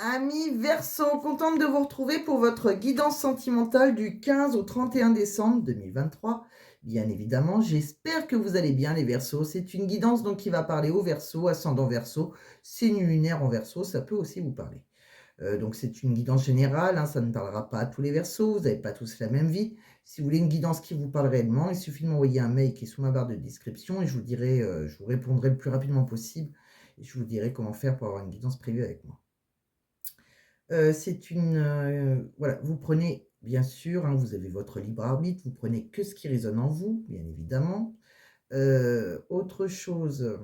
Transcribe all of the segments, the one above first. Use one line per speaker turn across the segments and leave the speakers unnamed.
Amis Verseau, contente de vous retrouver pour votre guidance sentimentale du 15 au 31 décembre 2023. Bien évidemment, j'espère que vous allez bien les Verseaux. C'est une guidance donc qui va parler aux Verseaux, ascendant Verseau, signe lunaire en Verseau, ça peut aussi vous parler. Donc c'est une guidance générale, hein, ça ne parlera pas à tous les Verseaux, vous n'avez pas tous la même vie. Si vous voulez une guidance qui vous parle réellement, il suffit de m'envoyer un mail qui est sous ma barre de description et je vous dirai, je vous répondrai le plus rapidement possible et je vous dirai comment faire pour avoir une guidance privée avec moi. Voilà, vous prenez bien sûr, hein, vous avez votre libre arbitre, vous prenez que ce qui résonne en vous, bien évidemment. Autre chose,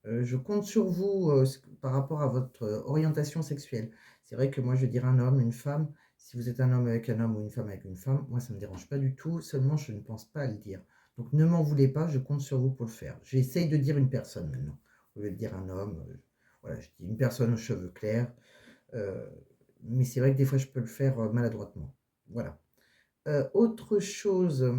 je compte sur vous, par rapport à votre orientation sexuelle. C'est vrai que moi, je veux dire un homme, une femme. Si vous êtes un homme avec un homme ou une femme avec une femme, moi, ça ne me dérange pas du tout, seulement je ne pense pas à le dire. Donc ne m'en voulez pas, je compte sur vous pour le faire. J'essaye de dire une personne maintenant, au lieu de dire un homme, voilà, je dis une personne aux cheveux clairs, heu, mais c'est vrai que des fois je peux le faire, maladroitement. Voilà. Autre chose,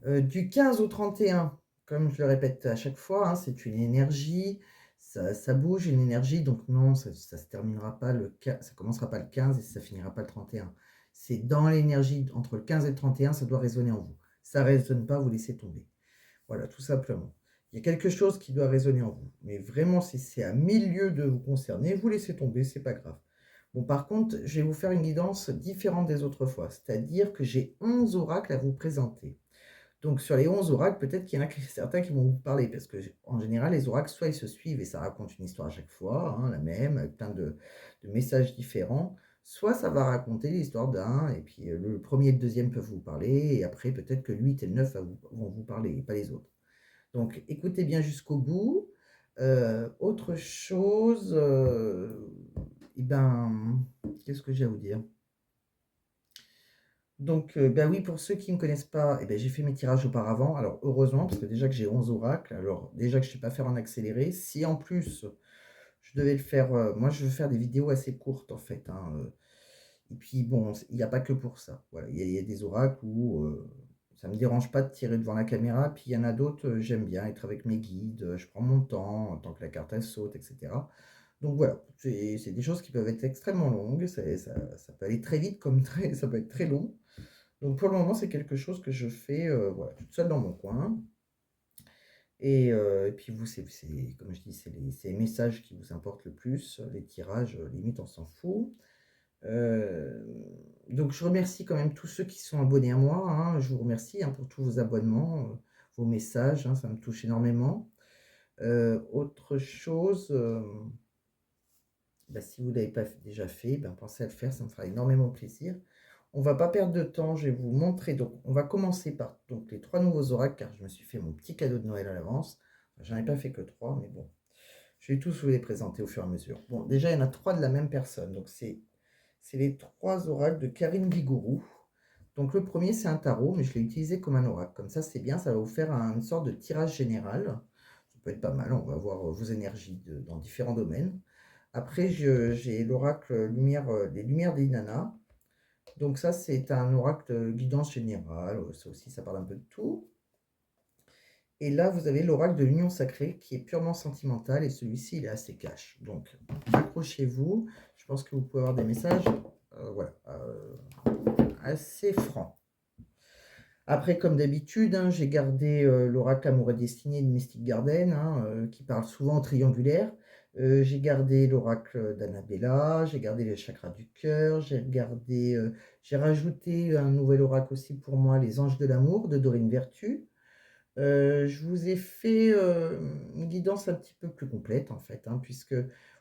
du 15 au 31, comme je le répète à chaque fois, hein, c'est une énergie, ça bouge une énergie, donc non, ça se terminera pas ça commencera pas le 15 et ça finira pas le 31. C'est dans l'énergie entre le 15 et le 31, ça doit résonner en vous. Ça résonne pas, vous laissez tomber. Voilà, tout simplement. Il y a quelque chose qui doit résonner en vous. Mais vraiment, si c'est à 1000 lieues de vous concerner, vous laissez tomber, c'est pas grave. Bon, par contre, je vais vous faire une guidance différente des autres fois. C'est-à-dire que j'ai 11 oracles à vous présenter. Donc, sur les 11 oracles, peut-être qu'il y en a certains qui vont vous parler. Parce que, en général, les oracles, soit ils se suivent et ça raconte une histoire à chaque fois, hein, la même, avec plein de messages différents. Soit ça va raconter l'histoire d'un, et puis le premier et le deuxième peuvent vous parler, et après, peut-être que le 8 et le 9 vont vous parler, et pas les autres. Donc écoutez bien jusqu'au bout. Autre chose, et ben, qu'est-ce que j'ai à vous dire? Donc, bah, oui, pour ceux qui ne me connaissent pas, et ben j'ai fait mes tirages auparavant. Alors heureusement, parce que déjà que j'ai 11 oracles, alors déjà que je ne sais pas faire en accéléré. Si en plus, je devais le faire, moi je veux faire des vidéos assez courtes en fait, hein, et puis bon, il n'y a pas que pour ça. Voilà, il y a des oracles où, ça ne me dérange pas de tirer devant la caméra, puis il y en a d'autres, j'aime bien être avec mes guides, je prends mon temps, tant que la carte elle saute et cetera. Donc voilà, c'est des choses qui peuvent être extrêmement longues, ça peut aller très vite comme très ça peut être très long. Donc pour le moment, c'est quelque chose que je fais, voilà, toute seule dans mon coin et puis vous, c'est comme je dis, c'est les messages qui vous importent le plus, les tirages, limite on s'en fout. Heu, donc je remercie quand même tous ceux qui sont abonnés à moi, hein. Je vous remercie, hein, pour tous vos abonnements, vos messages, hein, ça me touche énormément. Autre chose, bah, si vous ne l'avez pas déjà fait, ben, pensez à le faire, ça me fera énormément plaisir. On va pas perdre de temps, je vais vous montrer donc on va commencer par donc les 3 nouveaux oracles car je me suis fait mon petit cadeau de Noël à l'avance. J'en ai pas fait que 3, mais bon, je vais tous vous les présenter au fur et à mesure. Bon, déjà, il y en a 3 de la même personne, donc c'est les 3 oracles de Karine Vigourou. Donc le premier, c'est un tarot, mais je l'ai utilisé comme un oracle. Comme ça, c'est bien, ça va vous faire une sorte de tirage général. Ça peut être pas mal, on va voir vos énergies dans différents domaines. Après, j'ai l'oracle lumière, les lumières d'Inanna. Donc ça, c'est un oracle guidance générale. Ça aussi, ça parle un peu de tout. Et là, vous avez l'oracle de l'union sacrée qui est purement sentimental et celui-ci, il est assez cash. Donc, accrochez-vous. Je pense que vous pouvez avoir des messages voilà, assez francs. Après, comme d'habitude, hein, j'ai gardé l'oracle Amour et Destinée de Mystic Garden, hein, qui parle souvent en triangulaire. J'ai gardé l'oracle d'Annabella, j'ai gardé les chakras du cœur, j'ai rajouté un nouvel oracle aussi pour moi, les anges de l'amour de Dorine Vertu. Je vous ai fait une guidance un petit peu plus complète en fait, hein, puisque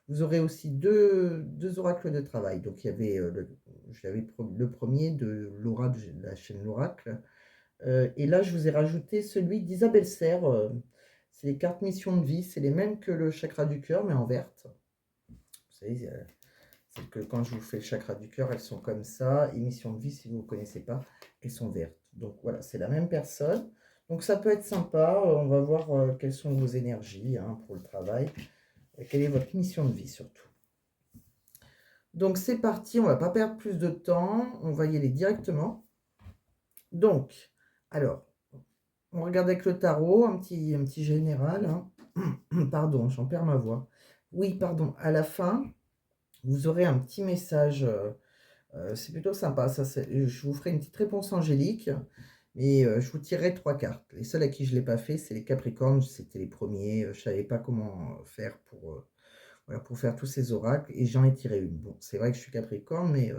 vous aurez aussi deux oracles de travail. Donc il y avait le premier de Laura de la chaîne L'Oracle. Et là, je vous ai rajouté celui d'Isabelle Serre. C'est les cartes mission de vie. C'est les mêmes que le chakra du cœur, mais en verte. Vous savez, c'est que quand je vous fais le chakra du cœur, elles sont comme ça. Et mission de vie, si vous ne connaissez pas, elles sont vertes. Donc voilà, c'est la même personne. Donc ça peut être sympa. On va voir quelles sont vos énergies, hein, pour le travail. Et quelle est votre mission de vie surtout. Donc c'est parti, on ne va pas perdre plus de temps. On va y aller directement. Donc, alors, on regarde avec le tarot, un petit général, hein. Pardon, j'en perds ma voix. Oui, pardon, à la fin, vous aurez un petit message, c'est plutôt sympa, ça c'est je vous ferai une petite réponse angélique, mais je vous tirerai 3 cartes. Les seuls à qui je ne l'ai pas fait, c'est les Capricornes, c'était les premiers. Je savais pas comment, faire pour, voilà, pour faire tous ces oracles et j'en ai tiré une. Bon, c'est vrai que je suis Capricorne, mais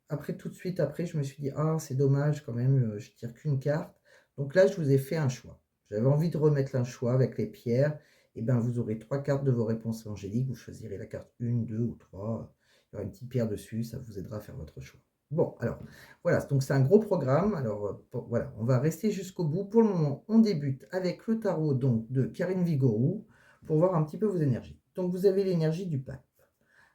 après tout de suite après, je me suis dit: «Ah, c'est dommage quand même, je tire qu'une carte». Donc là, je vous ai fait un choix. J'avais envie de remettre un choix avec les pierres et ben, vous aurez 3 cartes de vos réponses angéliques. Vous choisirez la carte 1, 2 ou 3. Il y aura une petite pierre dessus, ça vous aidera à faire votre choix. Bon, alors, voilà, donc c'est un gros programme. Alors, voilà, on va rester jusqu'au bout. Pour le moment, on débute avec le tarot donc de Karine Vigouroux pour voir un petit peu vos énergies. Donc vous avez l'énergie du pape.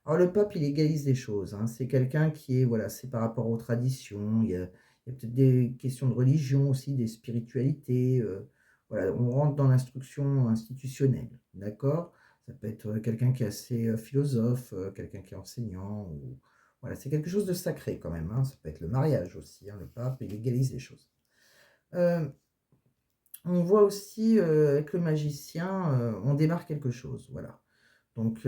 Alors le pape, il égalise les choses, hein. C'est quelqu'un qui est, voilà, c'est par rapport aux traditions. Il y a peut-être des questions de religion aussi, des spiritualités. Voilà, on rentre dans l'instruction institutionnelle, d'accord? Ça peut être quelqu'un qui est assez philosophe, quelqu'un qui est enseignant. Voilà, c'est quelque chose de sacré quand même, hein. Ça peut être le mariage aussi, hein. Le pape, il égalise les choses. Euh, on voit aussi avec le magicien, on démarre quelque chose, voilà. Donc,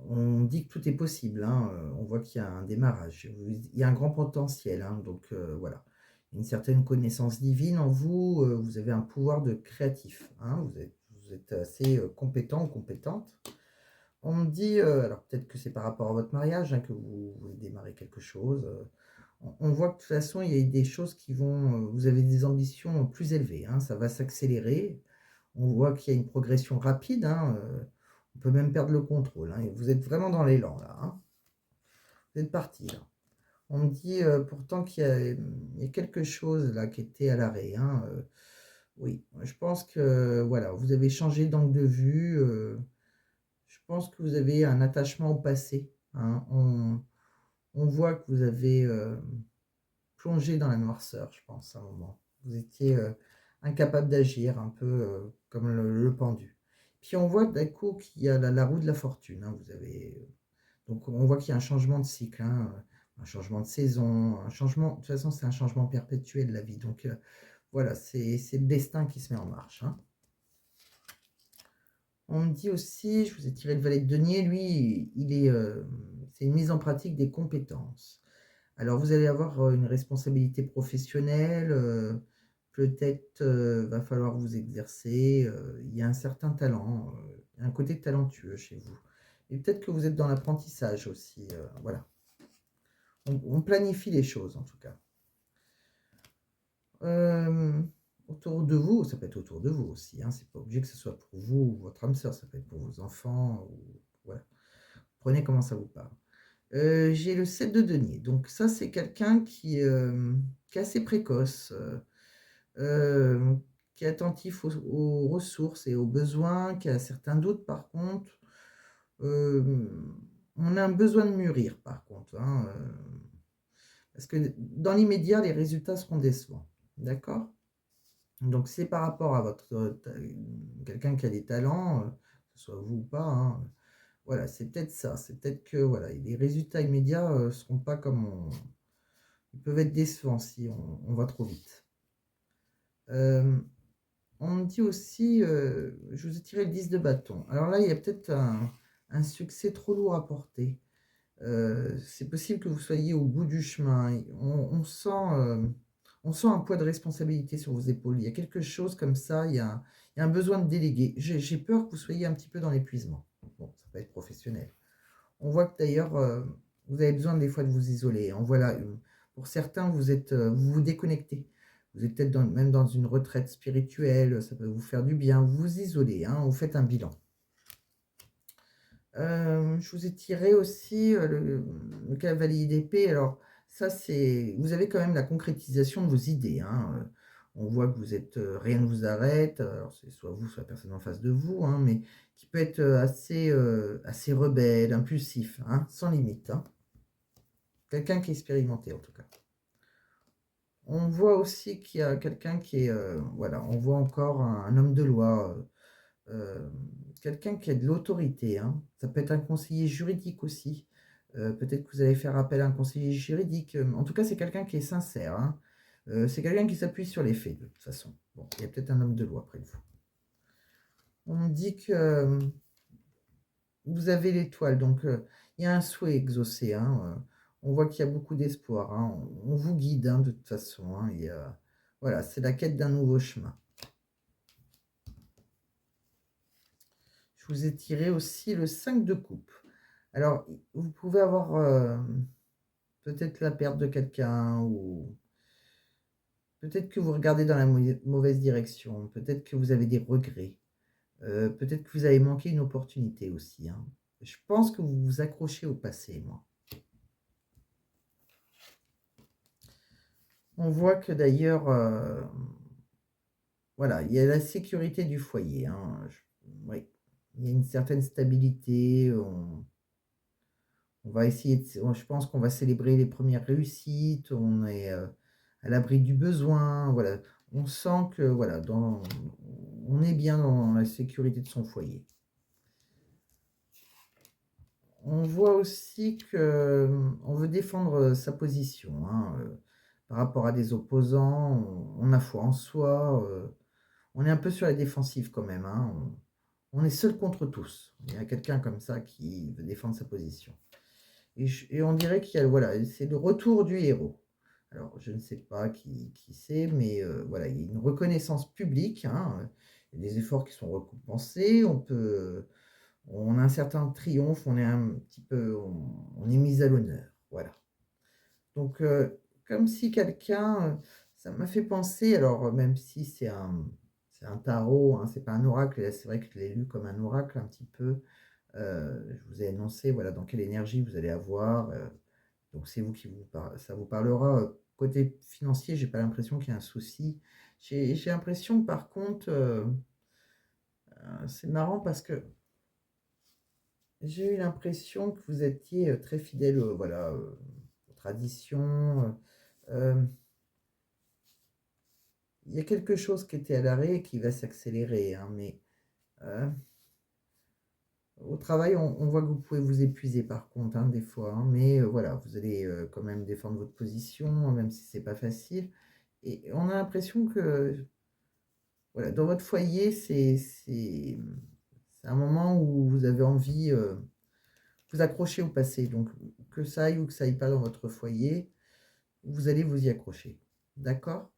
on dit que tout est possible, hein, on voit qu'il y a un démarrage, il y a un grand potentiel, hein, donc voilà. Une certaine connaissance divine en vous, vous avez un pouvoir de créatif, hein, vous êtes assez compétent ou compétente. On me dit, alors peut-être que c'est par rapport à votre mariage, hein, que vous voulez démarrer quelque chose. On voit que de toute façon, il y a des choses qui vont, vous avez des ambitions plus élevées, hein, ça va s'accélérer. On voit qu'il y a une progression rapide, hein, on peut même perdre le contrôle, hein, et vous êtes vraiment dans l'élan là, hein. Vous êtes parti là. On me dit pourtant qu'il y a quelque chose là qui était à l'arrêt, hein, oui, je pense que voilà, vous avez changé d'angle de vue, je pense que vous avez un attachement au passé, hein. On voit que vous avez plongé dans la noirceur, je pense, à un moment. Vous étiez incapable d'agir, un peu comme le pendu. Puis on voit d'un coup qu'il y a la roue de la fortune, hein. Vous avez, donc on voit qu'il y a un changement de cycle, hein, un changement de saison, un changement. De toute façon, c'est un changement perpétuel de la vie. Donc voilà, c'est le destin qui se met en marche, hein. On me dit aussi, je vous ai tiré le valet de denier, lui, c'est une mise en pratique des compétences. Alors vous allez avoir une responsabilité professionnelle, peut-être va falloir vous exercer, il y a un certain talent, un côté talentueux chez vous. Et peut-être que vous êtes dans l'apprentissage aussi, voilà. On planifie les choses en tout cas. Autour de vous, ça peut être autour de vous aussi, hein, c'est pas obligé que ce soit pour vous ou votre âme sœur, ça peut être pour vos enfants, ou voilà. Prenez comment ça vous parle. J'ai le 7 de denier, donc ça, c'est quelqu'un qui est assez précoce, qui est attentif aux ressources et aux besoins, qui a certains doutes par contre. On a un besoin de mûrir par contre, hein, parce que dans l'immédiat, les résultats seront décevants. D'accord? Donc c'est par rapport à votre quelqu'un qui a des talents, que ce soit vous ou pas, hein, voilà, c'est peut-être ça. C'est peut-être que voilà, les résultats immédiats seront pas comme ils peuvent être décevants si on va trop vite. On me dit aussi, je vous ai tiré le 10 de bâton. Alors là, il y a peut-être un succès trop lourd à porter. C'est possible que vous soyez au bout du chemin. On sent un poids de responsabilité sur vos épaules. Il y a quelque chose comme ça, il y a un besoin de déléguer. J'ai peur que vous soyez un petit peu dans l'épuisement. Bon, ça peut être professionnel. On voit que d'ailleurs, vous avez besoin des fois de vous isoler. On voit là, pour certains, vous vous déconnectez. Vous êtes peut-être même dans une retraite spirituelle, ça peut vous faire du bien. Vous vous isolez, hein, vous faites un bilan. Je vous ai tiré aussi le cavalier d'épée. Alors, ça, c'est. Vous avez quand même la concrétisation de vos idées, hein. On voit que vous êtes. Rien ne vous arrête. Alors, c'est soit vous, soit la personne en face de vous, hein, mais qui peut être assez rebelle, impulsif, hein, sans limite, hein. Quelqu'un qui est expérimenté, en tout cas. On voit aussi qu'il y a quelqu'un qui est. Voilà, on voit encore un homme de loi. euh, Quelqu'un qui a de l'autorité, hein. Ça peut être un conseiller juridique aussi. Peut-être que vous allez faire appel à un conseiller juridique. En tout cas, c'est quelqu'un qui est sincère, hein. C'est quelqu'un qui s'appuie sur les faits, de toute façon. Bon, il y a peut-être un homme de loi près de vous. On me dit que vous avez l'étoile, donc il y a un souhait exaucé, hein, on voit qu'il y a beaucoup d'espoir, hein, on vous guide, hein, de toute façon, hein, et voilà, c'est la quête d'un nouveau chemin. Je vous ai tiré aussi le 5 de coupe. Alors, vous pouvez avoir, peut-être la perte de quelqu'un ou peut-être que vous regardez dans la mauvaise direction, peut-être que vous avez des regrets, peut-être que vous avez manqué une opportunité aussi, hein. Je pense que vous vous accrochez au passé, moi. On voit que d'ailleurs, voilà, il y a la sécurité du foyer, hein, oui, il y a une certaine stabilité, on va essayer de je pense qu'on va célébrer les premières réussites, on est, à l'abri du besoin, voilà. On sent que, voilà, on est bien dans la sécurité de son foyer. On voit aussi que, on veut défendre, sa position, hein, par rapport à des opposants, on a foi en soi, on est un peu sur la défensive quand même, hein, on est seul contre tous. Il y a quelqu'un comme ça qui veut défendre sa position. Et on dirait qu'il y a, voilà, c'est le retour du héros. Alors, je ne sais pas qui c'est, mais voilà, il y a une reconnaissance publique, hein, il y a des efforts qui sont récompensés, on a un certain triomphe, on est un petit peu, on est mis à l'honneur, voilà. Donc, comme si quelqu'un, ça m'a fait penser, alors même si c'est un tarot, hein, c'est pas un oracle, et là, c'est vrai que je l'ai lu comme un oracle un petit peu. Je vous ai annoncé, voilà, dans quelle énergie vous allez avoir. Donc c'est vous qui ça vous parlera. Côté financier, j'ai pas l'impression qu'il y a un souci. J'ai l'impression que par contre, c'est marrant parce que j'ai eu l'impression que vous étiez très fidèle, voilà, aux traditions. Il y a quelque chose qui était à l'arrêt et qui va s'accélérer, hein, mais euh, au travail, on voit que vous pouvez vous épuiser par contre, hein, des fois, hein, mais voilà, vous allez quand même défendre votre position, même si c'est pas facile. Et on a l'impression que, voilà, dans votre foyer, c'est un moment où vous avez envie vous accrocher au passé. Donc, que ça aille ou que ça aille pas dans votre foyer, vous allez vous y accrocher. D'accord?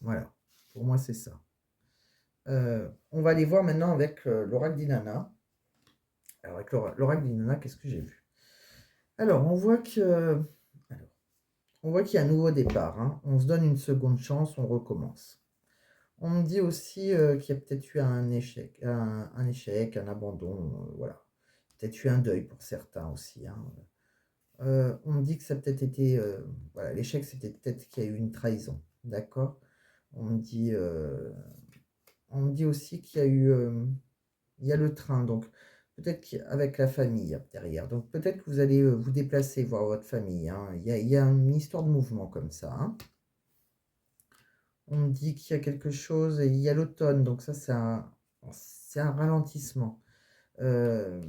Voilà. Pour moi, c'est ça. On va aller voir maintenant avec l'oracle d'Inanna. Alors, avec l'oracle d'Inanna, qu'est-ce que j'ai vu? Alors, on voit qu'il y a un nouveau départ, hein. On se donne une seconde chance, on recommence. On me dit aussi qu'il y a peut-être eu un échec, un abandon, voilà. Peut-être eu un deuil pour certains aussi, hein. On me dit que ça a peut-être été, voilà, l'échec, c'était peut-être qu'il y a eu une trahison, d'accord? On me dit, euh, on me dit aussi qu'il y a eu, il y a le train, donc peut-être qu'avec la famille derrière. Donc peut-être que vous allez vous déplacer, voir votre famille, hein. Il y a une histoire de mouvement comme ça, hein. On me dit qu'il y a quelque chose, et il y a l'automne, donc ça c'est un ralentissement. Euh,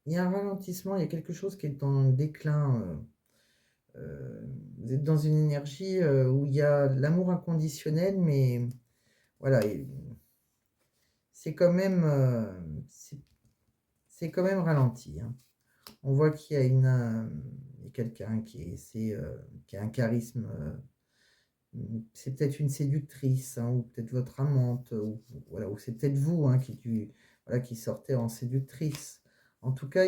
il y a un ralentissement, il y a quelque chose qui est en déclin. Vous êtes dans une énergie où il y a l'amour inconditionnel, mais voilà, c'est quand même, c'est quand même ralenti, hein. On voit qu'il y a il y a quelqu'un qui a un charisme. C'est peut-être une séductrice, hein, ou peut-être votre amante, ou, voilà, ou c'est peut-être vous, hein, voilà, qui sortez en séductrice. En tout cas,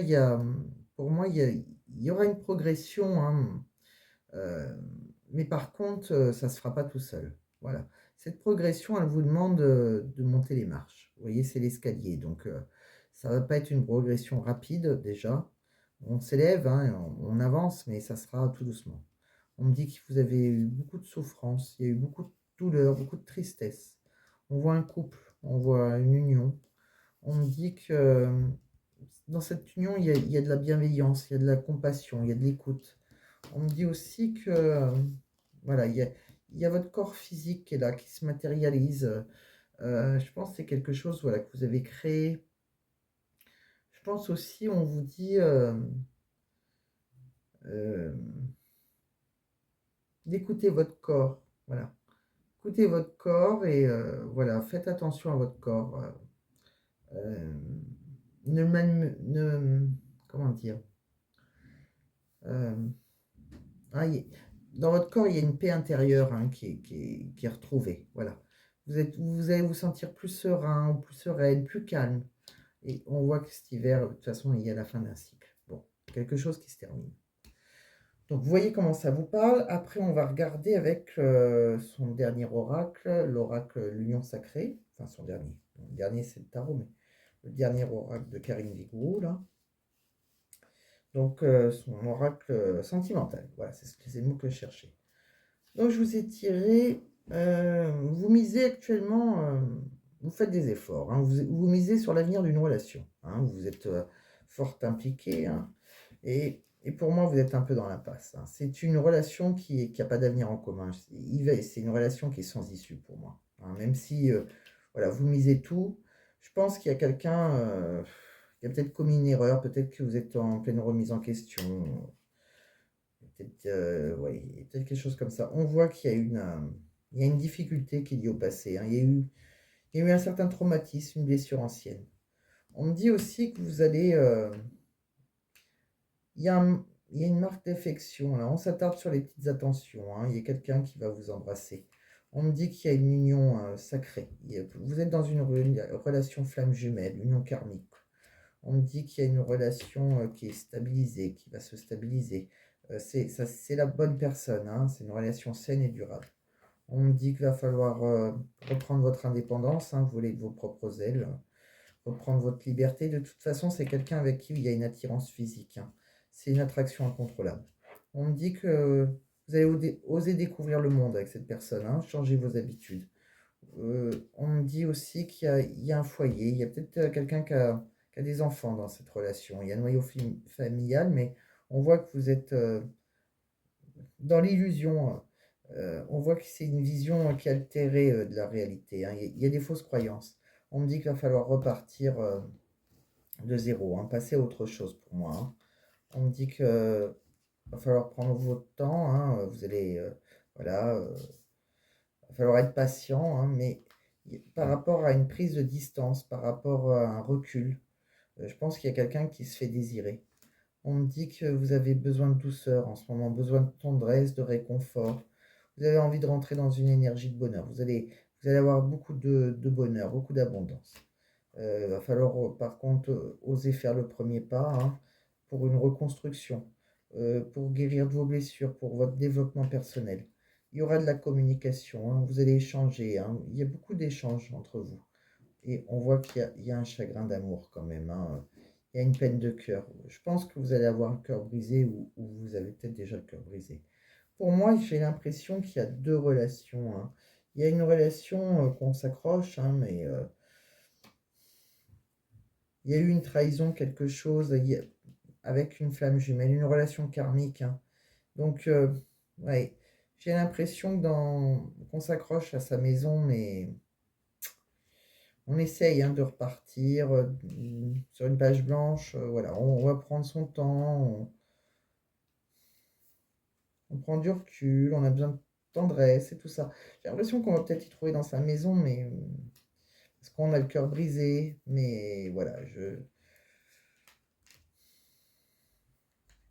pour moi, il y aura une progression, hein, euh, mais par contre, ça ne se fera pas tout seul. Voilà. Cette progression, elle vous demande de monter les marches. Vous voyez, c'est l'escalier. Donc, ça ne va pas être une progression rapide déjà. On s'élève, hein, et on avance, mais ça sera tout doucement. On me dit que vous avez eu beaucoup de souffrance, il y a eu beaucoup de douleur, beaucoup de tristesse. On voit un couple, on voit une union. On me dit que dans cette union, il y a de la bienveillance, il y a de la compassion, il y a de l'écoute. On me dit aussi que, voilà, il y a votre corps physique qui est là, qui se matérialise. Je pense que c'est quelque chose, voilà, que vous avez créé. Je pense aussi, on vous dit euh, d'écouter votre corps. Voilà. Écoutez votre corps et voilà, faites attention à votre corps. Euh, comment dire? Euh, ah, dans votre corps, il y a une paix intérieure hein, qui est retrouvée. Voilà. Vous allez vous sentir plus serein, plus sereine, plus calme. Et on voit que cet hiver, de toute façon, il y a la fin d'un cycle. Bon, quelque chose qui se termine. Donc, vous voyez comment ça vous parle. Après, on va regarder avec son dernier oracle, l'oracle L'Union Sacrée. Enfin, son dernier. Le dernier, c'est le tarot, mais le dernier oracle de Karine Vigoureux, là. Donc, son oracle sentimental. Voilà, c'est le mot que je cherchais. Donc, je vous ai tiré. Vous misez actuellement. Vous faites des efforts. Hein, vous misez sur l'avenir d'une relation. Hein, vous êtes fort impliqué. Hein, et pour moi, vous êtes un peu dans l'impasse. Hein. C'est une relation qui n'a pas d'avenir en commun. C'est une relation qui est sans issue pour moi. Hein, même si voilà, vous misez tout, je pense qu'il y a quelqu'un qui a peut-être commis une erreur. Peut-être que vous êtes en pleine remise en question. Peut-être ouais, peut quelque chose comme ça. On voit qu'il y a il y a une difficulté qui est liée au passé. Hein. Il y a eu un certain traumatisme, une blessure ancienne. On me dit aussi que vous allez... il y a une marque d'affection, là. On s'attarde sur les petites attentions. Hein. Il y a quelqu'un qui va vous embrasser. On me dit qu'il y a une union sacrée. Vous êtes dans une relation flamme jumelle, union karmique. On me dit qu'il y a une relation qui est stabilisée, qui va se stabiliser. C'est la bonne personne, hein. C'est une relation saine et durable. On me dit qu'il va falloir reprendre votre indépendance, hein, voler de vos propres ailes, reprendre votre liberté. De toute façon, c'est quelqu'un avec qui il y a une attirance physique. Hein. C'est une attraction incontrôlable. On me dit que vous allez oser découvrir le monde avec cette personne, hein, changer vos habitudes. On me dit aussi il y a un foyer, il y a peut-être quelqu'un qui a des enfants dans cette relation. Il y a un noyau familial, mais on voit que vous êtes dans l'illusion. On voit que c'est une vision qui est altérée de la réalité. Hein. Il y a des fausses croyances. On me dit qu'il va falloir repartir de zéro, hein, passer à autre chose pour moi. Hein. On me dit qu'il va falloir prendre votre temps. Hein. Vous allez, voilà, va falloir être patient, hein, mais par rapport à une prise de distance, par rapport à un recul, je pense qu'il y a quelqu'un qui se fait désirer. On me dit que vous avez besoin de douceur en ce moment, besoin de tendresse, de réconfort. Vous avez envie de rentrer dans une énergie de bonheur. Vous allez avoir beaucoup de bonheur, beaucoup d'abondance. Il va falloir par contre oser faire le premier pas hein, pour une reconstruction, pour guérir de vos blessures, pour votre développement personnel. Il y aura de la communication, hein, vous allez échanger. Hein, il y a beaucoup d'échanges entre vous. Et on voit qu'il y a un chagrin d'amour quand même. Hein, il y a une peine de cœur. Je pense que vous allez avoir le cœur brisé ou vous avez peut-être déjà le cœur brisé. Pour moi, j'ai l'impression qu'il y a deux relations. Hein. Il y a une relation qu'on s'accroche, hein, mais il y a eu une trahison, quelque chose, avec une flamme jumelle, une relation karmique. Hein. Donc, ouais, j'ai l'impression qu'on s'accroche à sa maison, mais on essaye hein, de repartir sur une page blanche. Voilà, on va prendre son temps, on prend du recul, on a besoin de tendresse et tout ça. J'ai l'impression qu'on va peut-être y trouver dans sa maison, mais parce qu'on a le cœur brisé. Mais voilà,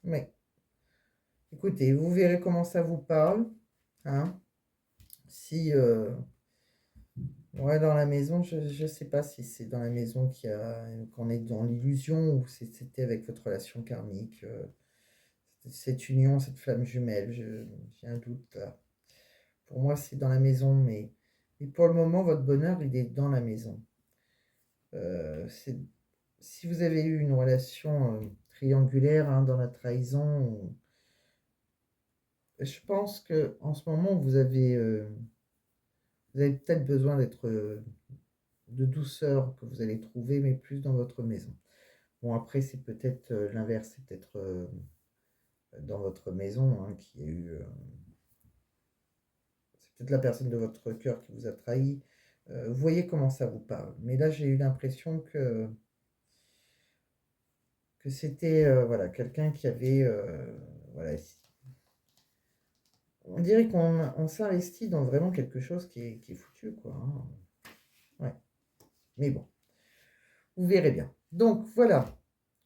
mais écoutez, vous verrez comment ça vous parle. Hein. Si ouais, dans la maison, je ne sais pas si c'est dans la maison qu'on est dans l'illusion ou si c'était avec votre relation karmique, cette union, cette flamme jumelle. J'ai un doute là. Pour moi, c'est dans la maison, mais pour le moment, votre bonheur, il est dans la maison. C'est si vous avez eu une relation triangulaire hein, dans la trahison, je pense que en ce moment, vous avez peut-être besoin de douceur que vous allez trouver, mais plus dans votre maison. Bon, après, c'est peut-être l'inverse, c'est peut-être dans votre maison hein, qui a eu. C'est peut-être la personne de votre cœur qui vous a trahi. Vous voyez comment ça vous parle. Mais là, j'ai eu l'impression que c'était voilà, quelqu'un qui avait. Voilà, on dirait qu'on s'investit dans vraiment quelque chose qui est foutu, quoi. Hein. Ouais. Mais bon, vous verrez bien. Donc voilà,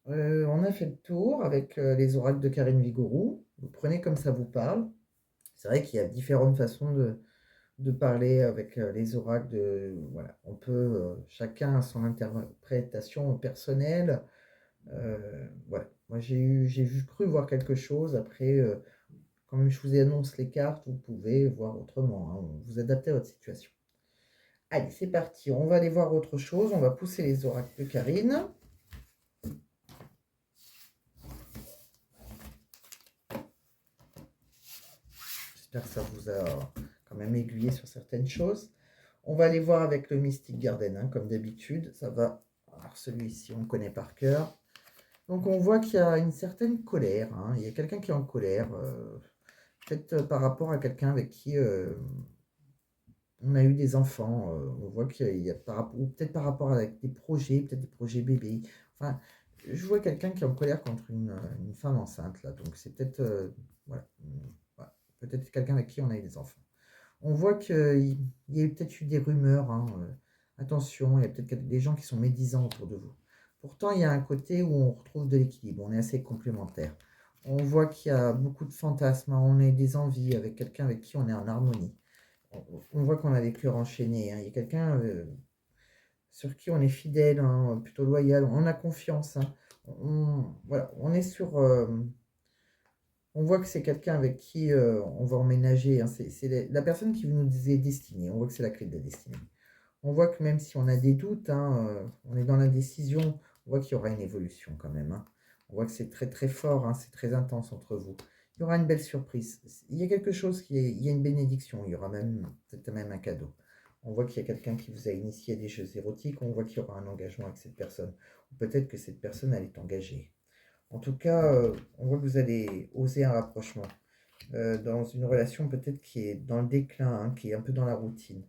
on a fait le tour avec les oracles de Karine Vigouroux. Vous prenez comme ça vous parle. C'est vrai qu'il y a différentes façons de parler avec les oracles. Voilà, on peut, chacun a son interprétation personnelle. Voilà, moi cru voir quelque chose. Après, comme je vous annonce les cartes, vous pouvez voir autrement, hein, vous adaptez à votre situation. Allez, c'est parti, on va aller voir autre chose. On va pousser les oracles de Karine. J'espère que ça vous a quand même aiguillé sur certaines choses. On va aller voir avec le Mystic Garden, hein, comme d'habitude. Ça va. Alors celui-ci, on connaît par cœur. Donc on voit qu'il y a une certaine colère, hein. Il y a quelqu'un qui est en colère, peut-être par rapport à quelqu'un avec qui on a eu des enfants. On voit qu'il y a ou peut-être par rapport à des projets, peut-être des projets bébés. Enfin, je vois quelqu'un qui est en colère contre une femme enceinte là. Donc c'est peut-être voilà, voilà. Peut-être quelqu'un avec qui on a eu des enfants. On voit qu'il y a peut-être eu des rumeurs, hein, attention, il y a peut-être des gens qui sont médisants autour de vous. Pourtant, il y a un côté où on retrouve de l'équilibre, on est assez complémentaires. On voit qu'il y a beaucoup de fantasmes, hein, on a des envies avec quelqu'un avec qui on est en harmonie. On voit qu'on a des cœurs enchaînés, hein. Il y a quelqu'un sur qui on est fidèle, hein, plutôt loyal, on a confiance, hein. Voilà, on est sur... on voit que c'est quelqu'un avec qui on va emménager, hein. C'est la personne qui nous est destinée. On voit que c'est la clé de la destinée. On voit que même si on a des doutes, hein, on est dans l'indécision, on voit qu'il y aura une évolution quand même, hein. On voit que c'est très très fort, hein, c'est très intense entre vous. Il y aura une belle surprise. Il y a quelque chose il y a une bénédiction. Il y aura même peut-être même un cadeau. On voit qu'il y a quelqu'un qui vous a initié à des jeux érotiques. On voit qu'il y aura un engagement avec cette personne. Ou peut-être que cette personne, elle est engagée. En tout cas, on voit que vous allez oser un rapprochement dans une relation peut-être qui est dans le déclin, hein, qui est un peu dans la routine.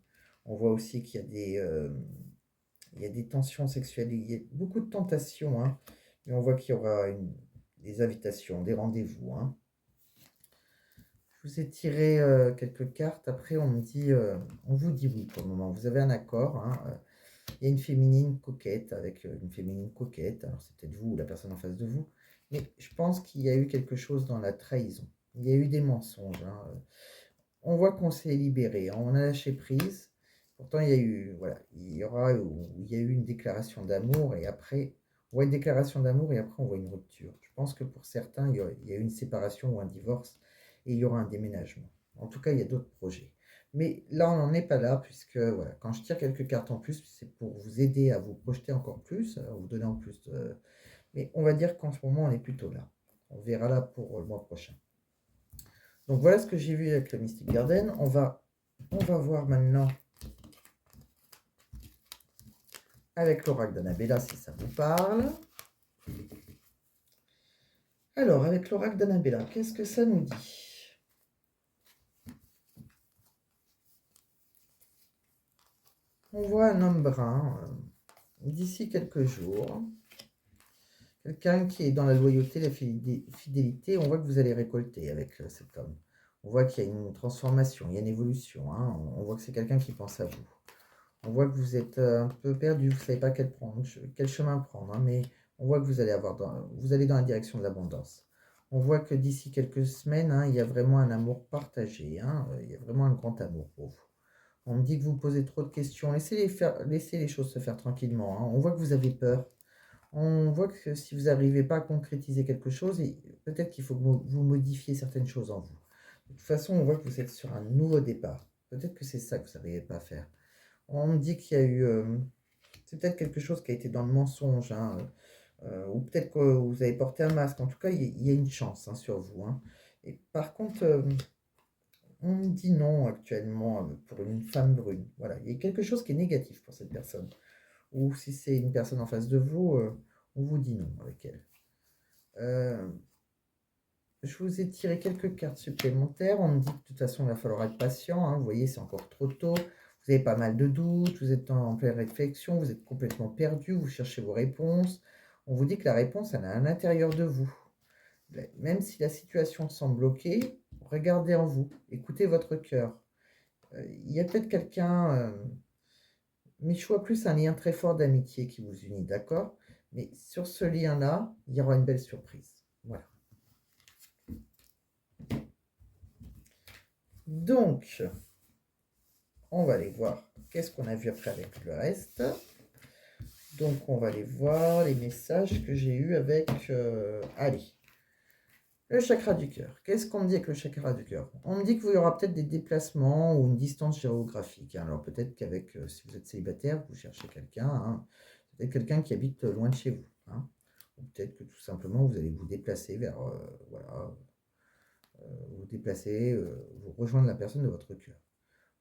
On voit aussi qu'il y a il y a des tensions sexuelles, il y a beaucoup de tentations, hein, mais on voit qu'il y aura des invitations, des rendez-vous, hein. Je vous ai tiré quelques cartes. Après, on vous dit oui pour le moment. Vous avez un accord, hein. Il y a une féminine coquette avec une féminine coquette. Alors, c'est peut-être vous ou la personne en face de vous. Mais je pense qu'il y a eu quelque chose dans la trahison. Il y a eu des mensonges, hein. On voit qu'on s'est libéré, hein. On a lâché prise. Pourtant, il y a eu, voilà, il y a eu une déclaration d'amour et après, on voit une déclaration d'amour et après, on voit une rupture. Je pense que pour certains, il y a eu une séparation ou un divorce et il y aura un déménagement. En tout cas, il y a d'autres projets. Mais là, on n'en est pas là, puisque voilà, quand je tire quelques cartes en plus, c'est pour vous aider à vous projeter encore plus, à vous donner en plus de... Mais on va dire qu'en ce moment, on est plutôt là. On verra là pour le mois prochain. Donc voilà ce que j'ai vu avec le Mystic Garden. On va voir maintenant avec l'oracle d'Annabella si ça vous parle. Alors, avec l'oracle d'Annabella, qu'est-ce que ça nous dit? On voit un homme brun d'ici quelques jours. Quelqu'un qui est dans la loyauté, la fidélité. On voit que vous allez récolter avec cet homme. On voit qu'il y a une transformation, il y a une évolution, hein. On voit que c'est quelqu'un qui pense à vous. On voit que vous êtes un peu perdu, vous ne savez pas quel chemin prendre, hein, mais on voit que vous allez dans la direction de l'abondance. On voit que d'ici quelques semaines, hein, il y a vraiment un amour partagé, hein, il y a vraiment un grand amour pour vous. On me dit que vous posez trop de questions, laissez les choses se faire tranquillement, hein. On voit que vous avez peur. On voit que si vous n'arrivez pas à concrétiser quelque chose, peut-être qu'il faut que vous modifiez certaines choses en vous. De toute façon, on voit que vous êtes sur un nouveau départ. Peut-être que c'est ça que vous n'arrivez pas à faire. On me dit qu'il y a eu... c'est peut-être quelque chose qui a été dans le mensonge, hein, ou peut-être que vous avez porté un masque. En tout cas, il y a une chance, hein, sur vous, hein. Et par contre, on me dit non actuellement pour une femme brune. Voilà, il y a quelque chose qui est négatif pour cette personne. Ou si c'est une personne en face de vous, on vous dit non avec elle. Je vous ai tiré quelques cartes supplémentaires. On me dit que de toute façon, il va falloir être patient, hein. Vous voyez, c'est encore trop tôt. Vous avez pas mal de doutes, vous êtes en pleine réflexion, vous êtes complètement perdu, vous cherchez vos réponses. On vous dit que la réponse, elle est à l'intérieur de vous. Même si la situation semble bloquée, regardez en vous, écoutez votre cœur. Il y a peut-être quelqu'un, mais je vois plus un lien très fort d'amitié qui vous unit, d'accord? Mais sur ce lien-là, il y aura une belle surprise. Voilà. Donc, on va aller voir qu'est-ce qu'on a vu après avec le reste. Donc, on va aller voir les messages que j'ai eus avec... allez, le chakra du cœur. Qu'est-ce qu'on me dit avec le chakra du cœur? On me dit qu'il y aura peut-être des déplacements ou une distance géographique. Alors, peut-être qu'avec, si vous êtes célibataire, vous cherchez quelqu'un, hein, peut-être quelqu'un qui habite loin de chez vous. Hein. Ou peut-être que tout simplement, vous allez vous déplacer vers... voilà, vous déplacer, vous rejoindre la personne de votre cœur.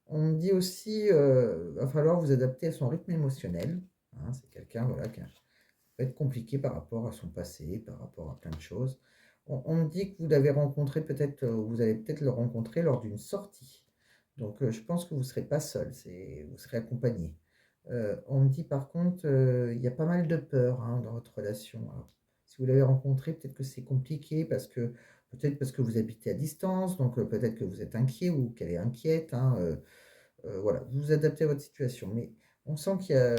On me dit aussi, va falloir vous adapter à son rythme émotionnel. Hein, c'est quelqu'un voilà, qui peut être compliqué par rapport à son passé, par rapport à plein de choses. On me dit que vous l'avez rencontré peut-être, vous allez peut-être le rencontrer lors d'une sortie. Donc je pense que vous ne serez pas seul, vous serez accompagné. On me dit par contre, il y a pas mal de peur hein, dans votre relation. Alors, si vous l'avez rencontré, peut-être que c'est compliqué peut-être parce que vous habitez à distance, donc peut-être que vous êtes inquiet ou qu'elle est inquiète. Hein, voilà, vous vous adaptez à votre situation. Mais on sent qu'il y a,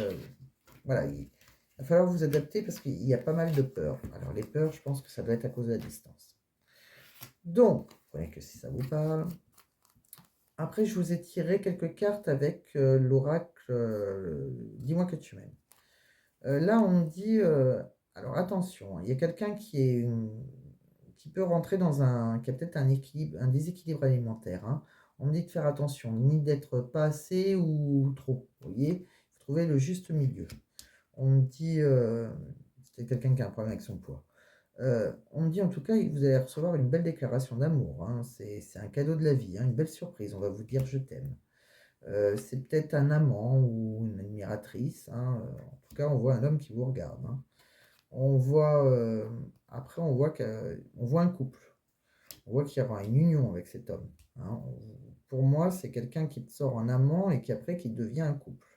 voilà, il va falloir vous adapter parce qu'il y a pas mal de peurs. Alors les peurs, je pense que ça doit être à cause de la distance. Donc, prenez que si ça vous parle. Après, je vous ai tiré quelques cartes avec l'oracle Dis-moi que tu m'aimes. Là, on me dit, alors attention, hein, il y a quelqu'un qui peut rentrer qui a peut-être un déséquilibre alimentaire. Hein. On me dit de faire attention, ni d'être pas assez ou trop. Vous voyez, il faut trouver le juste milieu. On me dit, c'est quelqu'un qui a un problème avec son poids. On me dit en tout cas, vous allez recevoir une belle déclaration d'amour. Hein. C'est un cadeau de la vie, hein, une belle surprise. On va vous dire je t'aime. C'est peut-être un amant ou une admiratrice. Hein. En tout cas, on voit un homme qui vous regarde. Hein. On voit, après, on voit un couple. On voit qu'il y aura une union avec cet homme. Hein. Pour moi, c'est quelqu'un qui sort en amant et qui devient un couple.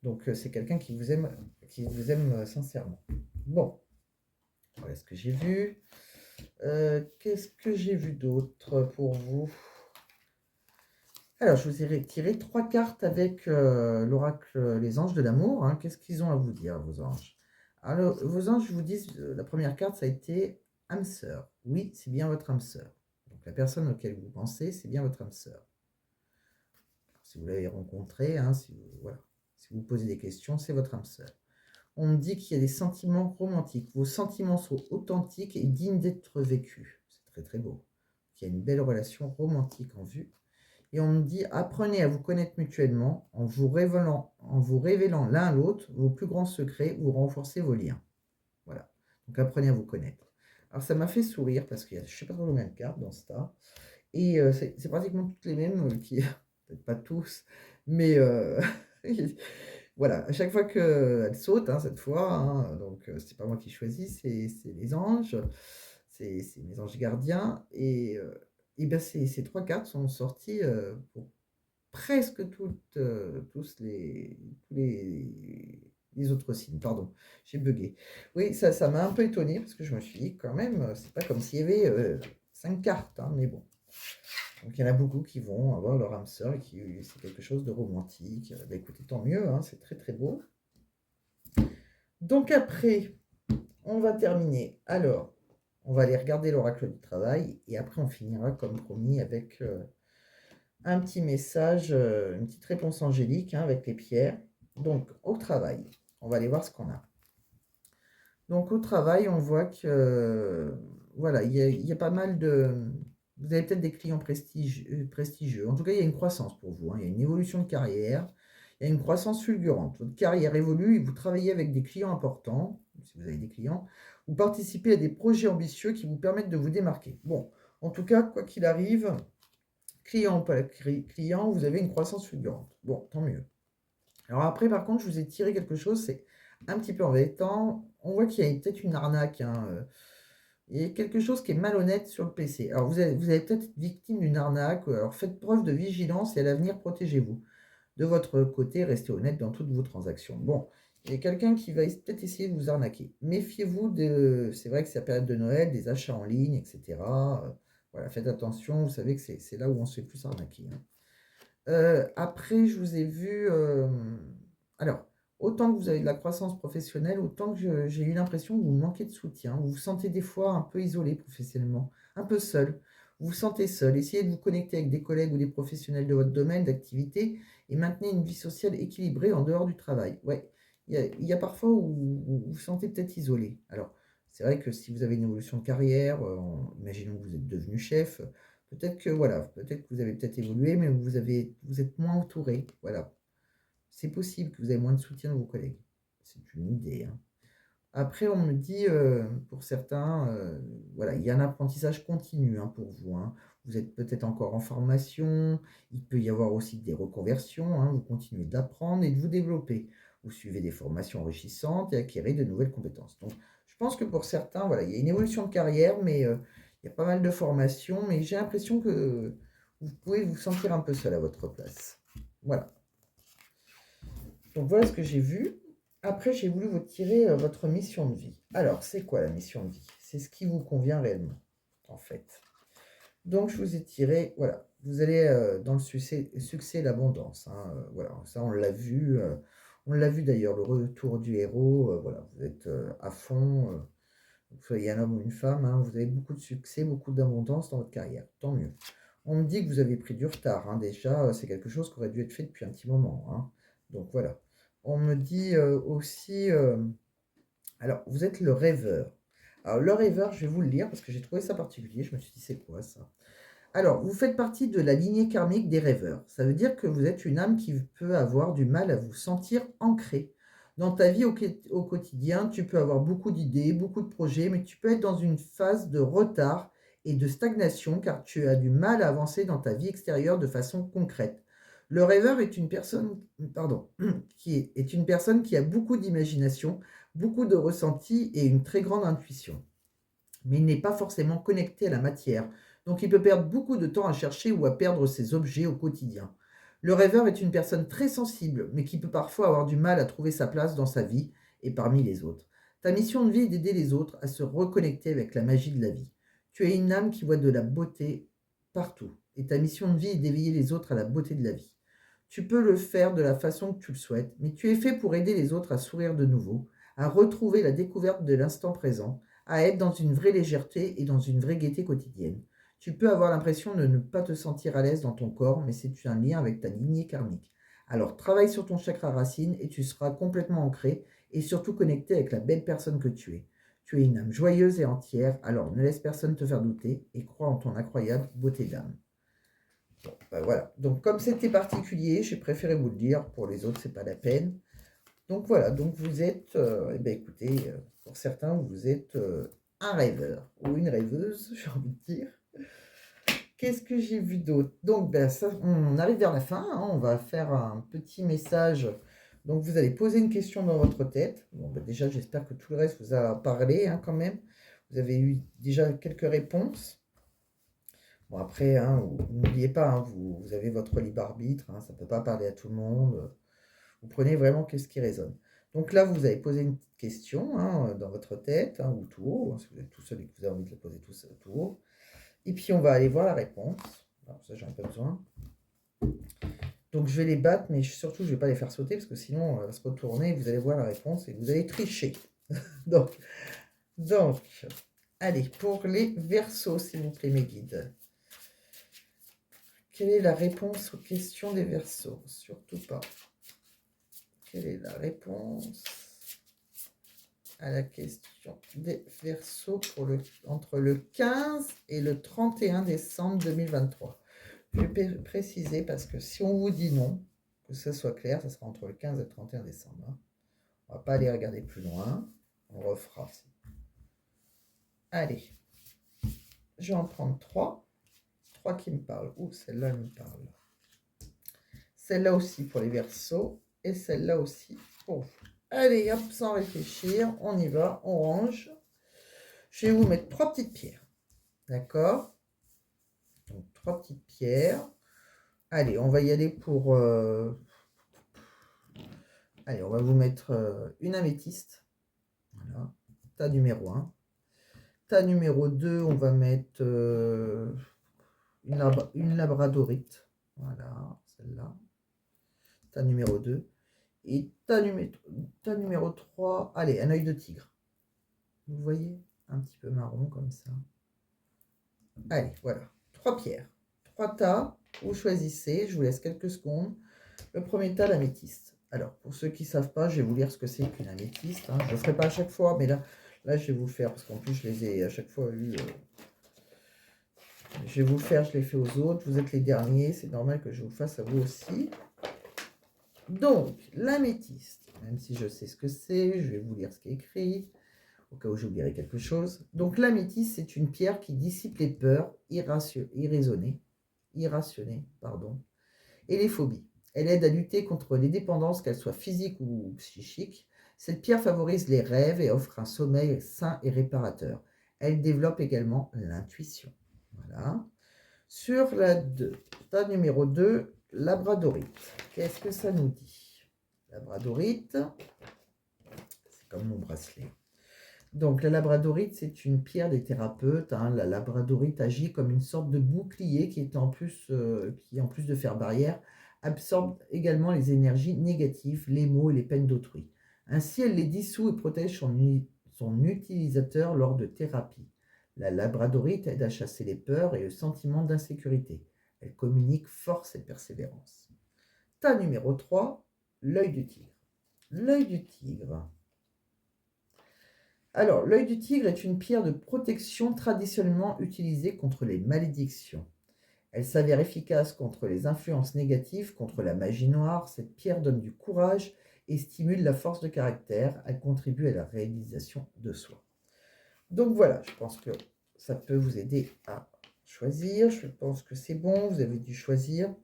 Donc, c'est quelqu'un qui vous aime sincèrement. Bon, voilà ce que j'ai vu. Qu'est-ce que j'ai vu d'autre pour vous? Alors, je vous ai retiré 3 cartes avec l'oracle Les Anges de l'amour. Hein. Qu'est-ce qu'ils ont à vous dire, vos anges? Alors, vos anges vous disent, la première carte, ça a été âme sœur. Oui, c'est bien votre âme sœur. Donc, la personne auquel vous pensez, c'est bien votre âme sœur. Si vous l'avez rencontrée, hein, voilà. Si vous posez des questions, c'est votre âme sœur. On me dit qu'il y a des sentiments romantiques. Vos sentiments sont authentiques et dignes d'être vécus. C'est très très beau. Il y a une belle relation romantique en vue. Et on me dit, apprenez à vous connaître mutuellement en vous révélant l'un à l'autre vos plus grands secrets ou renforcez vos liens. Voilà. Donc apprenez à vous connaître. Alors ça m'a fait sourire parce qu'il y a je ne sais pas trop combien de cartes dans ce tas. Et c'est pratiquement toutes les mêmes, peut-être pas tous, mais voilà, à chaque fois qu'elle saute, hein, cette fois, hein, donc c'est pas moi qui choisis, c'est les anges, c'est mes anges gardiens, et ben ces 3 cartes sont sorties pour presque tous les autres signes. Pardon, j'ai bugué. Oui, ça m'a un peu étonné parce que je me suis dit quand même, c'est pas comme s'il y avait 5 cartes, hein, mais bon. Donc il y en a beaucoup qui vont avoir leur âme sœur et qui c'est quelque chose de romantique. Bah, écoutez, tant mieux, hein, c'est très très beau. Donc après, on va terminer. Alors, on va aller regarder l'oracle du travail et après on finira comme promis avec un petit message, une petite réponse angélique hein, avec les pierres. Donc au travail, on va aller voir ce qu'on a. Donc au travail, on voit que voilà, il y a pas mal de... Vous avez peut-être des clients prestigieux. En tout cas, il y a une croissance pour vous. Hein. Il y a une évolution de carrière. Il y a une croissance fulgurante. Votre carrière évolue et vous travaillez avec des clients importants, si vous avez des clients. Vous participez à des projets ambitieux qui vous permettent de vous démarquer. Bon, en tout cas, quoi qu'il arrive, client ou pas client, vous avez une croissance fulgurante. Bon, tant mieux. Alors après, par contre, je vous ai tiré quelque chose, c'est un petit peu embêtant. On voit qu'il y a peut-être une arnaque. Hein, il y a quelque chose qui est malhonnête sur le PC. Alors vous allez peut-être être victime d'une arnaque. Alors faites preuve de vigilance et à l'avenir, protégez-vous. De votre côté, restez honnête dans toutes vos transactions. Bon, il y a quelqu'un qui va peut-être essayer de vous arnaquer. Méfiez-vous c'est vrai que c'est la période de Noël, des achats en ligne, etc. Voilà, faites attention, vous savez que c'est là où on se fait plus arnaquer. Hein. Après, je vous ai vu... alors, autant que vous avez de la croissance professionnelle, autant que j'ai eu l'impression que vous manquez de soutien. Vous vous sentez des fois un peu isolé professionnellement, un peu seul. Vous vous sentez seul. Essayez de vous connecter avec des collègues ou des professionnels de votre domaine d'activité et maintenez une vie sociale équilibrée en dehors du travail. Ouais, il y a parfois où vous vous sentez peut-être isolé. Alors, c'est vrai que si vous avez une évolution de carrière, imaginons que vous êtes devenu chef, peut-être que voilà, peut-être que vous avez peut-être évolué, mais vous êtes moins entouré. Voilà. C'est possible que vous ayez moins de soutien de vos collègues. C'est une idée, hein. Après, on me dit, pour certains, voilà, il y a un apprentissage continu, hein, pour vous, hein. Vous êtes peut-être encore en formation, il peut y avoir aussi des reconversions, hein, vous continuez d'apprendre et de vous développer. Vous suivez des formations enrichissantes et acquérez de nouvelles compétences. Donc, je pense que pour certains, voilà, il y a une évolution de carrière, mais il y a pas mal de formations, mais j'ai l'impression que vous pouvez vous sentir un peu seul à votre place. Voilà. Donc voilà ce que j'ai vu. Après, j'ai voulu vous tirer votre mission de vie. Alors, c'est quoi la mission de vie? C'est ce qui vous convient réellement, en fait. Donc, je vous ai tiré, voilà, vous allez dans le succès et l'abondance, hein, voilà, ça on l'a vu d'ailleurs, le retour du héros, voilà, vous êtes à fond, que vous soyez un homme ou une femme, hein, vous avez beaucoup de succès, beaucoup d'abondance dans votre carrière, tant mieux. On me dit que vous avez pris du retard, hein, déjà, c'est quelque chose qui aurait dû être fait depuis un petit moment, hein. Donc voilà. On me dit aussi, alors vous êtes le rêveur. Alors le rêveur, je vais vous le lire parce que j'ai trouvé ça particulier, je me suis dit c'est quoi ça? Alors, vous faites partie de la lignée karmique des rêveurs. Ça veut dire que vous êtes une âme qui peut avoir du mal à vous sentir ancré. Dans ta vie au quotidien, tu peux avoir beaucoup d'idées, beaucoup de projets, mais tu peux être dans une phase de retard et de stagnation car tu as du mal à avancer dans ta vie extérieure de façon concrète. Le rêveur est une personne, pardon, est une personne qui a beaucoup d'imagination, beaucoup de ressenti et une très grande intuition. Mais il n'est pas forcément connecté à la matière, donc il peut perdre beaucoup de temps à chercher ou à perdre ses objets au quotidien. Le rêveur est une personne très sensible, mais qui peut parfois avoir du mal à trouver sa place dans sa vie et parmi les autres. Ta mission de vie est d'aider les autres à se reconnecter avec la magie de la vie. Tu es une âme qui voit de la beauté partout, et ta mission de vie est d'éveiller les autres à la beauté de la vie. Tu peux le faire de la façon que tu le souhaites, mais tu es fait pour aider les autres à sourire de nouveau, à retrouver la découverte de l'instant présent, à être dans une vraie légèreté et dans une vraie gaieté quotidienne. Tu peux avoir l'impression de ne pas te sentir à l'aise dans ton corps, mais c'est un lien avec ta lignée karmique. Alors travaille sur ton chakra racine et tu seras complètement ancré et surtout connecté avec la belle personne que tu es. Tu es une âme joyeuse et entière, alors ne laisse personne te faire douter et crois en ton incroyable beauté d'âme. Bon, ben voilà. Donc comme c'était particulier, j'ai préféré vous le dire. Pour les autres, c'est pas la peine. Donc voilà, donc vous êtes, eh ben écoutez, pour certains, vous êtes un rêveur ou une rêveuse, j'ai envie de dire. Qu'est-ce que j'ai vu d'autre? Donc ben, ça, on arrive vers la fin, hein, on va faire un petit message. Donc vous allez poser une question dans votre tête. Bon, ben, déjà, j'espère que tout le reste vous a parlé, hein, quand même. Vous avez eu déjà quelques réponses. Bon après, hein, n'oubliez pas, hein, vous avez votre libre arbitre, hein, ça ne peut pas parler à tout le monde. Vous prenez vraiment qu'est-ce qui résonne. Donc là, vous avez posé une petite question, hein, dans votre tête, hein, ou tout haut, hein, si vous êtes tout seul et que vous avez envie de la poser tout haut. Et puis, on va aller voir la réponse. Alors ça, j'en ai pas besoin. Donc, je vais les battre, mais surtout, je ne vais pas les faire sauter, parce que sinon, elle va se retourner, vous allez voir la réponse, et vous allez tricher. donc, allez, pour les Verseaux, s'il vous plaît, mes guides. Quelle est la réponse aux questions des Verseaux? Surtout pas. Quelle est la réponse à la question des Verseaux pour entre le 15 et le 31 décembre 2023? Je vais préciser parce que si on vous dit non, que ce soit clair, ça sera entre le 15 et le 31 décembre. Hein. On ne va pas aller regarder plus loin. On refera. Allez. Je vais en prendre 3. 3 qui me parlent. Ouh, celle-là, elle me parle. Celle-là aussi pour les Verseaux. Et celle-là aussi pour vous. Allez, hop, sans réfléchir, on y va, on range. Je vais vous mettre 3 petites pierres. D'accord? Donc, 3 petites pierres. Allez, on va y aller pour... Allez, on va vous mettre une améthyste. Voilà. Tas numéro 1. Tas numéro 2, on va mettre une labradorite. Voilà, celle-là. Tas numéro 2. Et ta numéro 3, allez, un œil de tigre. Vous voyez? Un petit peu marron comme ça. Allez, voilà. 3 pierres. 3 tas. Vous choisissez. Je vous laisse quelques secondes. Le premier tas, l'améthyste. Alors, pour ceux qui ne savent pas, je vais vous lire ce que c'est qu'une améthyste. Hein. Je ne le ferai pas à chaque fois, mais là, je vais vous le faire parce qu'en plus, je les ai à chaque fois eus. Je vais vous le faire, je l'ai fait aux autres. Vous êtes les derniers, c'est normal que je vous le fasse à vous aussi. Donc, l'améthyste, même si je sais ce que c'est, je vais vous lire ce qui est écrit, au cas où j'oublierai quelque chose. Donc, l'améthyste, c'est une pierre qui dissipe les peurs irrationnées, et les phobies. Elle aide à lutter contre les dépendances, qu'elles soient physiques ou psychiques. Cette pierre favorise les rêves et offre un sommeil sain et réparateur. Elle développe également l'intuition. Voilà. Sur la tas numéro 2, labradorite. Qu'est-ce que ça nous dit? Labradorite, c'est comme mon bracelet. Donc la labradorite, c'est une pierre des thérapeutes. Hein. La labradorite agit comme une sorte de bouclier qui, en plus de faire barrière, absorbe également les énergies négatives, les maux et les peines d'autrui. Ainsi, elle les dissout et protège son utilisateur lors de thérapie. La labradorite aide à chasser les peurs et le sentiment d'insécurité. Elle communique force et persévérance. Tas numéro 3, l'œil du tigre. L'œil du tigre. Alors, l'œil du tigre est une pierre de protection traditionnellement utilisée contre les malédictions. Elle s'avère efficace contre les influences négatives, contre la magie noire. Cette pierre donne du courage et stimule la force de caractère. Elle contribue à la réalisation de soi. Donc voilà, je pense que ça peut vous aider à choisir. Je pense que c'est bon, vous avez dû choisir.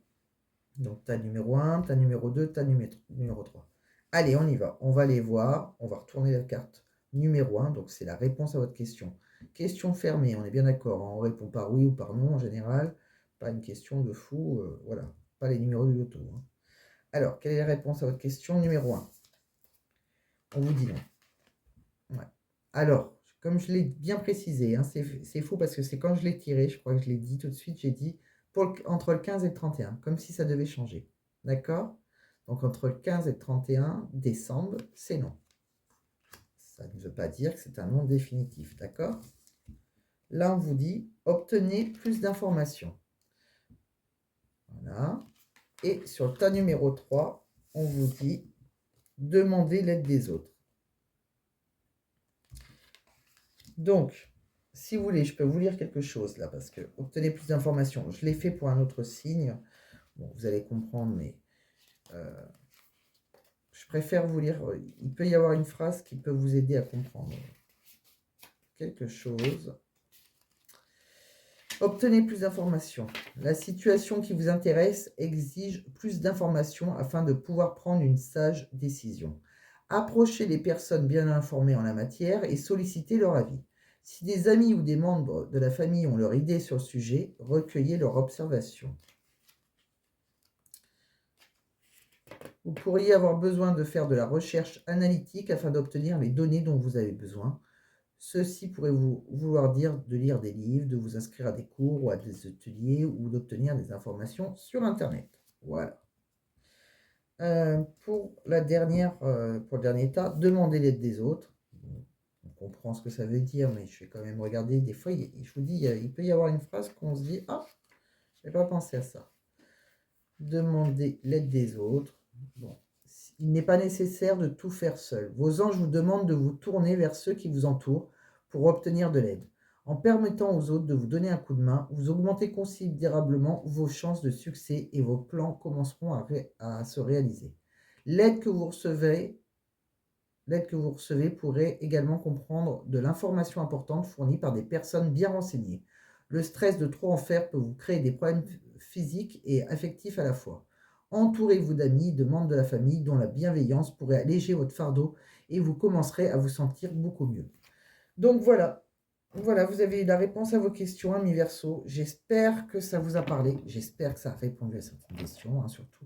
Donc tas numéro 1, tas numéro 2, tas numéro 3. Allez, on y va. On va les voir. On va retourner la carte numéro 1. Donc c'est la réponse à votre question. Question fermée, on est bien d'accord. On répond par oui ou par non en général. Pas une question de fou. Voilà, pas les numéros du loto. Hein. Alors, quelle est la réponse à votre question numéro 1? On vous dit non. Ouais. Alors, comme je l'ai bien précisé, hein, c'est fou parce que c'est quand je l'ai tiré, je crois que je l'ai dit tout de suite, j'ai dit entre le 15 et le 31, comme si ça devait changer. D'accord? Donc entre le 15 et le 31 décembre, c'est non. Ça ne veut pas dire que c'est un non définitif, d'accord? Là, on vous dit, obtenez plus d'informations. Voilà. Et sur le tas numéro 3, on vous dit, demandez l'aide des autres. Donc, si vous voulez, je peux vous lire quelque chose là, parce que obtenez plus d'informations. Je l'ai fait pour un autre signe. Bon, vous allez comprendre, mais je préfère vous lire. Il peut y avoir une phrase qui peut vous aider à comprendre quelque chose. Obtenez plus d'informations. La situation qui vous intéresse exige plus d'informations afin de pouvoir prendre une sage décision. Approchez les personnes bien informées en la matière et sollicitez leur avis. Si des amis ou des membres de la famille ont leur idée sur le sujet, recueillez leurs observations. Vous pourriez avoir besoin de faire de la recherche analytique afin d'obtenir les données dont vous avez besoin. Ceci pourrait vouloir dire de lire des livres, de vous inscrire à des cours ou à des ateliers ou d'obtenir des informations sur Internet. Voilà. Pour le dernier tas, demandez l'aide des autres. On comprend ce que ça veut dire, mais je vais quand même regarder. Des fois, je vous dis, il peut y avoir une phrase qu'on se dit, ah, je n'ai pas pensé à ça. Demandez l'aide des autres. Bon. Il n'est pas nécessaire de tout faire seul. Vos anges vous demandent de vous tourner vers ceux qui vous entourent pour obtenir de l'aide. En permettant aux autres de vous donner un coup de main, vous augmentez considérablement vos chances de succès et vos plans commenceront à se réaliser. L'aide que vous recevez pourrait également comprendre de l'information importante fournie par des personnes bien renseignées. Le stress de trop en faire peut vous créer des problèmes physiques et affectifs à la fois. Entourez-vous d'amis, de membres de la famille dont la bienveillance pourrait alléger votre fardeau et vous commencerez à vous sentir beaucoup mieux. Donc voilà, vous avez eu la réponse à vos questions, amis Verseau. J'espère que ça vous a parlé. J'espère que ça a répondu à certaines questions, hein, surtout.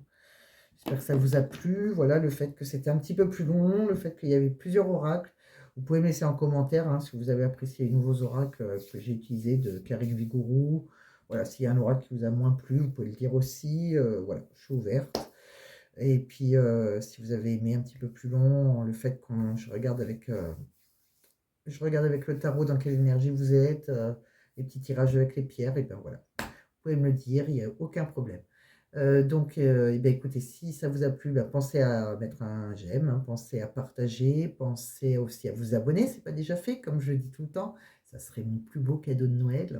J'espère que ça vous a plu. Voilà, le fait que c'était un petit peu plus long, le fait qu'il y avait plusieurs oracles. Vous pouvez me laisser en commentaire hein, si vous avez apprécié les nouveaux oracles que j'ai utilisés de Karik Vigourou. Voilà, s'il y a un oracle qui vous a moins plu, vous pouvez le dire aussi. Voilà, je suis ouverte. Et puis, si vous avez aimé un petit peu plus long, le fait qu'on je regarde avec le tarot dans quelle énergie vous êtes, les petits tirages avec les pierres, et ben voilà. Vous pouvez me le dire, il n'y a aucun problème. Donc, et ben écoutez, si ça vous a plu, bah, pensez à mettre un j'aime, hein, pensez à partager, pensez aussi à vous abonner, c'est pas déjà fait, comme je le dis tout le temps. Ça serait mon plus beau cadeau de Noël.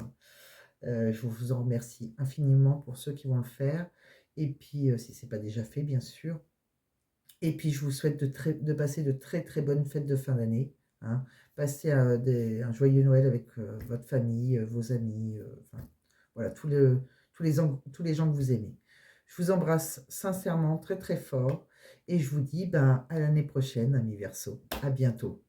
Je vous en remercie infiniment pour ceux qui vont le faire. Et puis, si c'est pas déjà fait, bien sûr. Et puis, je vous souhaite de passer de très très bonnes fêtes de fin d'année, hein. Passez un joyeux Noël avec votre famille, vos amis, enfin, voilà, tous les gens que vous aimez. Je vous embrasse sincèrement très très fort et je vous dis ben, à l'année prochaine, amis Verseau. À bientôt.